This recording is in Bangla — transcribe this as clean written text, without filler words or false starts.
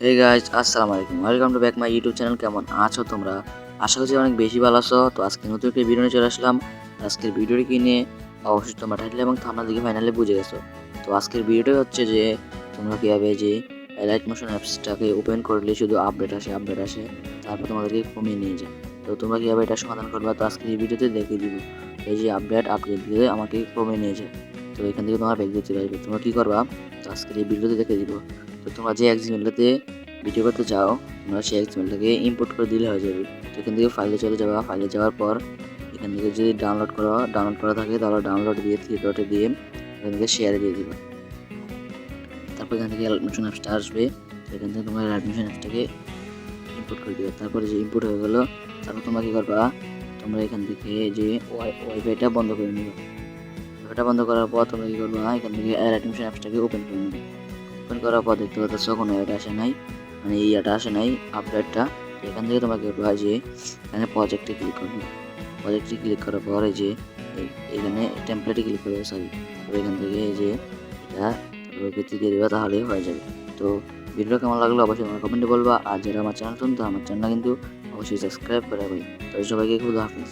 হে গাইস, আসসালামু আলাইকুম। Welcome to back my YouTube channel. কেমন আছো তোমরা? আশা করছি অনেক বেশি ভালো আছো। তো আজকে নতুন একটা ভিডিও নিয়ে চলে আসলাম। আজকের ভিডিওটি কি নিয়ে অবশ্যই তোমরা টাইটেল এবং থাম্বনেল দেখে ফাইনালি বুঝে গেছো। তো আজকের ভিডিওটা হচ্ছে যে তোমরা কিভাবে যে লাইট মোশন অ্যাপসটাকে ওপেন করলে শুধু আপডেট আসে তারপর তোমাদেরকে কমিয়ে নিয়ে যায়। তো তোমরা কিভাবে এটা সমাধান করবে তো আজকের এই ভিডিওতে দেখিয়ে দিব। এই যে আপডেট দিলে আমাকে কমিয়ে নিয়ে যায়। তো এখান থেকে তোমার ব্যাক চলে আসবে। তোমরা কি করবা? তো আজকের এই ভিডিওতে দেখে দিব। তো তোমরা যে এক্সিমেলটাতে ভিডিও করতে চাও তোমরা সেই এক্সএমএলটাকে ইম্পোর্ট করে দিলে হয়ে যাবে। তো এখান থেকে ফাইলে চলে যাবে। ফাইলে যাওয়ার পর এখান থেকে যদি ডাউনলোড করা থাকে তাহলে ডাউনলোড দিয়ে থ্রি ডটে দিয়ে এখান থেকে শেয়ারে দিয়ে দিবে। তারপর এখান থেকে অ্যাডমিশন অ্যাপসটা আসবে। তো এখান থেকে তোমরা অ্যাডমিশন অ্যাপসটাকে ইম্পোর্ট করে দিবে। তারপরে যে ইম্পোর্ট হয়ে গেলো তারপর তোমরা কী করবা, তোমরা এখান থেকে যে ওয়াইফাইটা বন্ধ করে নিবে। ওয়াইফাইটা বন্ধ করার পর তোমরা কী করবা, এখান থেকে অ্যাডমিশন অ্যাপসটাকে ওপেন করে নিবে। ওপেন করার পর দেখতে পাচ্ছ কোনো এটা আসে নাই, মানে ইয়াটা আসে নাই আপডেটটা। এখান থেকে তোমাকে করবা যে এখানে প্রজেক্টে ক্লিক করবে। প্রজেক্টে ক্লিক করার পর এই যে এখানে টেমপ্লেটে ক্লিক করবে, সরি। তারপর এখান থেকে এই যে এটা তারপর দিয়ে দেবে, তাহলেই হয়ে যাবে। তো ভিডিওটা কেমন লাগলো অবশ্যই তোমরা কমেন্টে বলবা। আর যারা আমার চ্যানেল শুনতো আমার চ্যানেলটা কিন্তু অবশ্যই সাবস্ক্রাইব করে রাখবে। তো সবাইকে খুব হাফিজ।